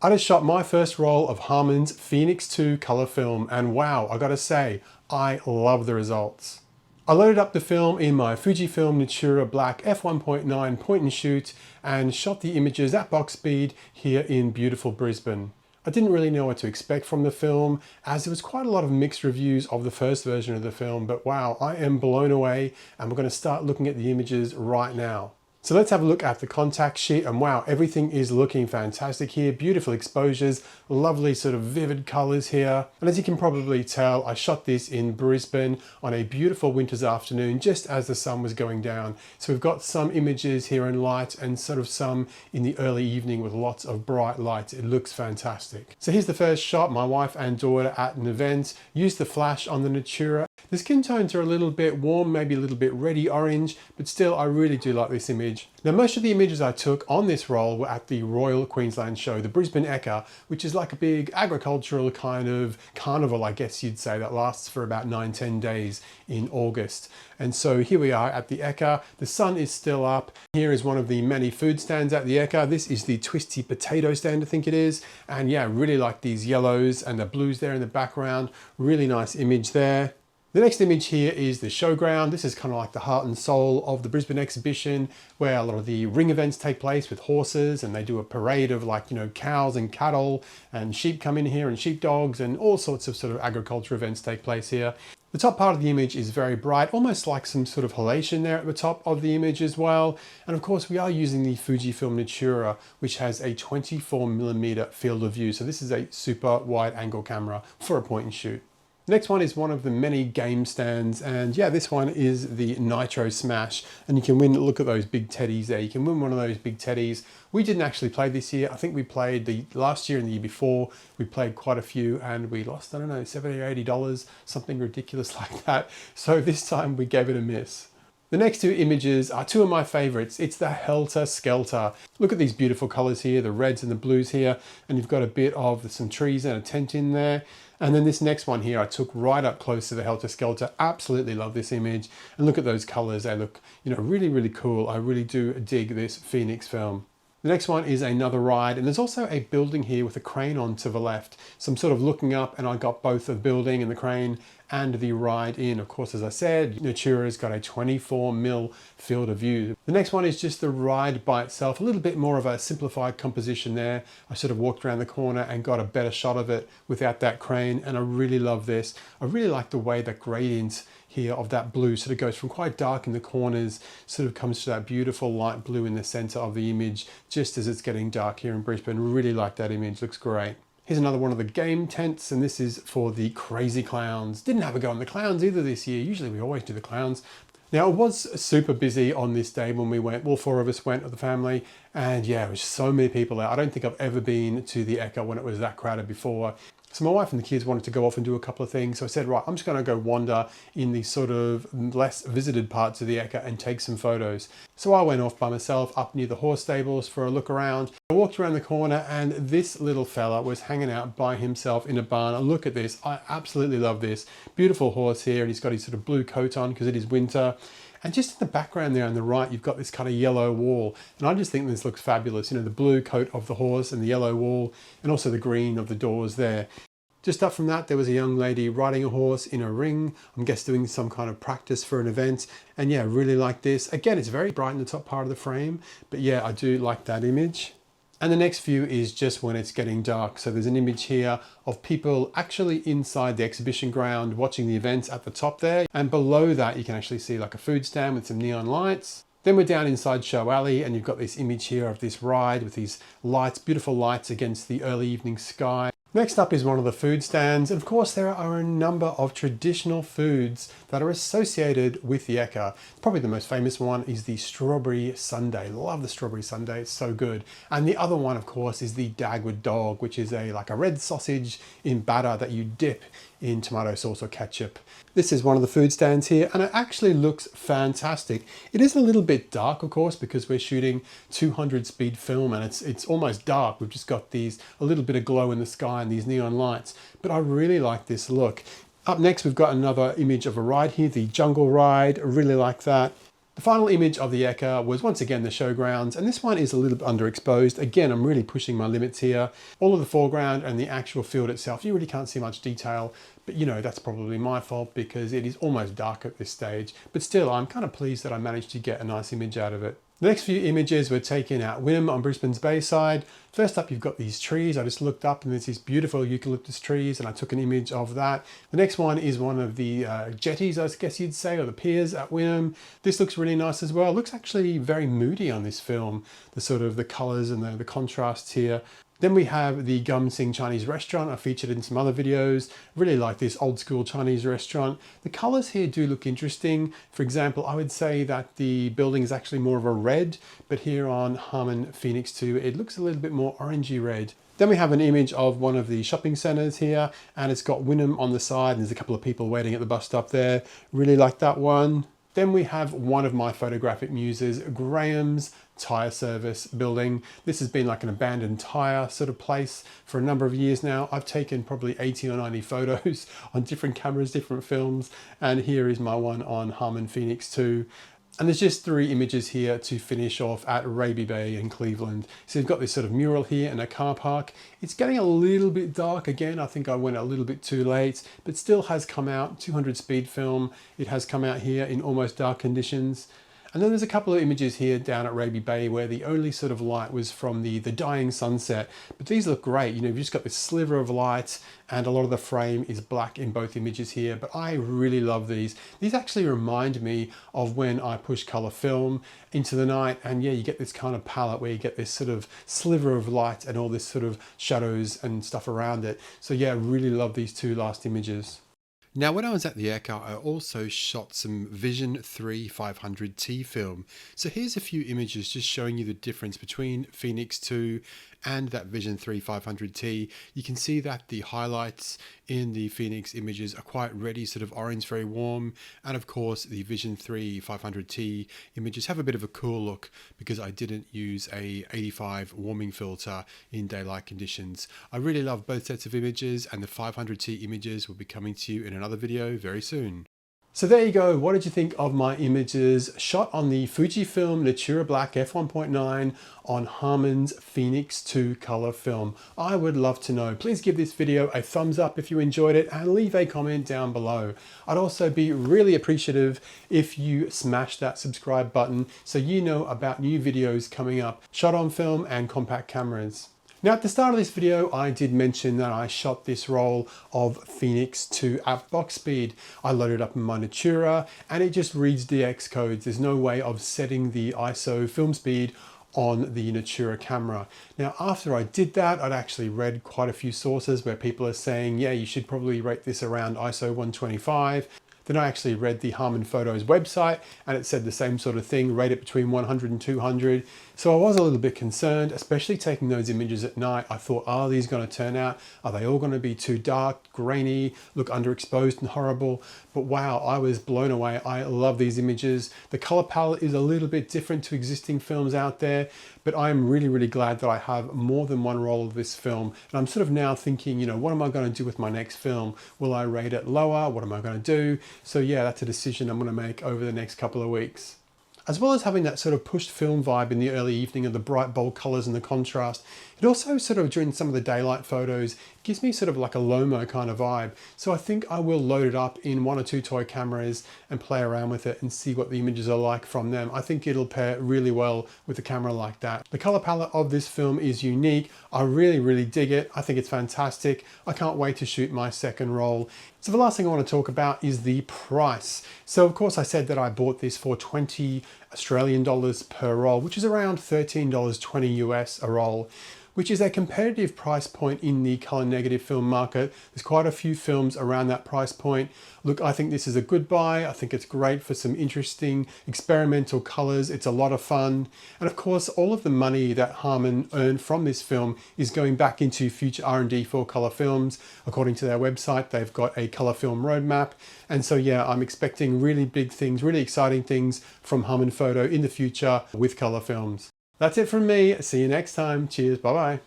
I just shot my first roll of Harman's Phoenix 2 color film, and wow, I gotta say, I love the results. I loaded up the film in my Fujifilm Natura Black F1.9 point and shoot and shot the images at box speed here in beautiful Brisbane. I didn't really know what to expect from the film, as there was quite a lot of mixed reviews of the first version of the film, but wow, I am blown away, and we're going to start looking at the images right now. So let's have a look at the contact sheet, and wow, everything is looking fantastic here. Beautiful exposures, lovely sort of vivid colors here. And as you can probably tell, I shot this in Brisbane on a beautiful winter's afternoon, just as the sun was going down. So we've got some images here in light and sort of some in the early evening with lots of bright lights. It looks fantastic. So here's the first shot, my wife and daughter at an event. Used the flash on the Natura. The skin tones are a little bit warm, maybe a little bit reddy orange, but still I really do like this image. Now most of the images I took on this roll were at the Royal Queensland Show, the Brisbane Ekka, which is like a big agricultural kind of carnival, I guess you'd say, that lasts for about 9-10 days in August. And so here we are at the Ekka. The sun is still up. Here is one of the many food stands at the Ekka. This is the twisty potato stand, I think it is. And yeah, really like these yellows and the blues there in the background. Really nice image there. The next image here is the showground. This is kind of like the heart and soul of the Brisbane exhibition, where a lot of the ring events take place with horses, and they do a parade of, like, you know, cows and cattle, and sheep come in here, and sheepdogs, and all sorts of sort of agriculture events take place here. The top part of the image is very bright, almost like some sort of halation there at the top of the image as well. And of course we are using the Fujifilm Natura, which has a 24mm field of view. So this is a super wide angle camera for a point and shoot. The next one is one of the many game stands, and yeah, this one is the Nitro Smash, and you can win, look at those big teddies there, you can win one of those big teddies. We didn't actually play this year. I think we played the last year and the year before. We played quite a few and we lost, I don't know, $70 or $80, something ridiculous like that. So this time we gave it a miss. The next two images are two of my favorites. It's the Helter Skelter. Look at these beautiful colors here, the reds and the blues here, and you've got a bit of some trees and a tent in there. And then this next one here, I took right up close to the Helter Skelter. Absolutely love this image. And look at those colors. They look, you know, really, really cool. I really do dig this Phoenix film. The next one is another ride, and there's also a building here with a crane on to the left. So I'm sort of looking up and I got both the building and the crane and the ride in. Of course, as I said, Natura's got a 24mm field of view. The next one is just the ride by itself, a little bit more of a simplified composition there. I sort of walked around the corner and got a better shot of it without that crane, and I really love this. I really like the way the gradient here of that blue sort of goes from quite dark in the corners, sort of comes to that beautiful light blue in the center of the image, just as it's getting dark here in Brisbane. Really like that image, looks great. Here's another one of the game tents, and this is for the Crazy Clowns. Didn't have a go on the clowns either this year. Usually we always do the clowns. Now it was super busy on this day when we went, all four of us went with the family, and yeah, there was so many people there. I don't think I've ever been to the Ekka when it was that crowded before. So my wife and the kids wanted to go off and do a couple of things. So I said, right, I'm just gonna go wander in the sort of less visited parts of the Ekka and take some photos. So I went off by myself up near the horse stables for a look around. I walked around the corner and this little fella was hanging out by himself in a barn. And look at this, I absolutely love this. Beautiful horse here, and he's got his sort of blue coat on because it is winter. And just in the background there on the right, you've got this kind of yellow wall. And I just think this looks fabulous. You know, the blue coat of the horse and the yellow wall, and also the green of the doors there. Just up from that, there was a young lady riding a horse in a ring. I'm guess doing some kind of practice for an event. And yeah, really like this. Again, it's very bright in the top part of the frame, but yeah, I do like that image. And the next view is just when it's getting dark. So there's an image here of people actually inside the exhibition ground watching the events at the top there. And below that, you can actually see like a food stand with some neon lights. Then we're down inside Show Alley, and you've got this image here of this ride with these lights, beautiful lights against the early evening sky. Next up is one of the food stands, and of course there are a number of traditional foods that are associated with the Ekka. Probably the most famous one is the strawberry sundae. Love the strawberry sundae, it's so good. And the other one, of course, is the Dagwood dog, which is like a red sausage in batter that you dip in tomato sauce or ketchup. This is one of the food stands here, and it actually looks fantastic. It is a little bit dark, of course, because we're shooting 200 speed film and it's almost dark. We've just got these, a little bit of glow in the sky and these neon lights, but I really like this look. Up next, we've got another image of a ride here, the jungle ride. I really like that. The The final image of the Eka was once again the showgrounds, and this one is a little bit underexposed. Again, I'm really pushing my limits here. All of the foreground and the actual field itself, you really can't see much detail, but you know, that's probably my fault because it is almost dark at this stage. But still, I'm kind of pleased that I managed to get a nice image out of it. The next few images were taken at Wynnum on Brisbane's Bayside. First up, you've got these trees. I just looked up and there's these beautiful eucalyptus trees and I took an image of that. The next one is one of the jetties, I guess you'd say, or the piers at Wynnum. This looks really nice as well. It looks actually very moody on this film, the sort of the colors and the contrasts here. Then we have the Gum Sing Chinese restaurant. I featured in some other videos. Really like this old school Chinese restaurant. The colors here do look interesting. For example, I would say that the building is actually more of a red, but here on Harman Phoenix 2, it looks a little bit more orangey red. Then we have an image of one of the shopping centres here, and it's got Wynnum on the side, and there's a couple of people waiting at the bus stop there. Really like that one. Then we have one of my photographic muses, Graham's tyre service building. This has been like an abandoned tyre sort of place for a number of years now. I've taken probably 80 or 90 photos on different cameras, different films, and here is my one on Harman Phoenix 2. And there's just 3 images here to finish off at Raby Bay in Cleveland. So you've got this sort of mural here and a car park. It's getting a little bit dark again. I think I went a little bit too late, but still has come out, 200 speed film. It has come out here in almost dark conditions. And then there's a couple of images here down at Raby Bay where the only sort of light was from the dying sunset. But these look great. You know, you've just got this sliver of light and a lot of the frame is black in both images here. But I really love these. These actually remind me of when I push color film into the night. And yeah, you get this kind of palette where you get this sort of sliver of light and all this sort of shadows and stuff around it. So yeah, I really love these 2 last images. Now, when I was at the Eka, I also shot some Vision3 500T film. So here's a few images just showing you the difference between Phoenix 2 and that Vision3 500T. You can see that the highlights in the Phoenix images are quite reddy, sort of orange, very warm. And of course, the Vision3 500T images have a bit of a cool look because I didn't use a 85 warming filter in daylight conditions. I really love both sets of images, and the 500T images will be coming to you in another video very soon. So there you go. What did you think of my images shot on the Fujifilm Natura Black F1.9 on Harman's Phoenix 2 color film? I would love to know. Please give this video a thumbs up if you enjoyed it and leave a comment down below. I'd also be really appreciative if you smash that subscribe button so you know about new videos coming up, shot on film and compact cameras. Now at the start of this video, I did mention that I shot this roll of Phoenix 2 at box speed. I loaded up in my Natura and it just reads DX codes. There's no way of setting the ISO film speed on the Natura camera. Now, after I did that, I'd actually read quite a few sources where people are saying, yeah, you should probably rate this around ISO 125. Then I actually read the Harman Photos website and it said the same sort of thing, rate it between 100 and 200. So I was a little bit concerned, especially taking those images at night. I thought, are these going to turn out? Are they all going to be too dark, grainy, look underexposed and horrible? But wow, I was blown away. I love these images. The color palette is a little bit different to existing films out there, but I'm really, really glad that I have more than one roll of this film. And I'm sort of now thinking, you know, what am I going to do with my next film? Will I rate it lower? What am I going to do? So yeah, that's a decision I'm going to make over the next couple of weeks. As well as having that sort of pushed film vibe in the early evening of the bright, bold colors and the contrast, it also sort of, during some of the daylight photos, gives me sort of like a Lomo kind of vibe. So I think I will load it up in 1 or 2 toy cameras and play around with it and see what the images are like from them. I think it'll pair really well with a camera like that. The color palette of this film is unique. I really, really dig it. I think it's fantastic. I can't wait to shoot my second roll. So the last thing I want to talk about is the price. So of course I said that I bought this for 20 Australian dollars per roll, which is around $13.20 US a roll, which is a competitive price point in the color negative film market. There's quite a few films around that price point. Look, I think this is a good buy. I think it's great for some interesting experimental colors. It's a lot of fun. And of course, all of the money that Harman earned from this film is going back into future R&D for color films. According to their website, they've got a color film roadmap. And so yeah, I'm expecting really big things, really exciting things from Harman Photo in the future with color films. That's it from me. See you next time. Cheers. Bye-bye.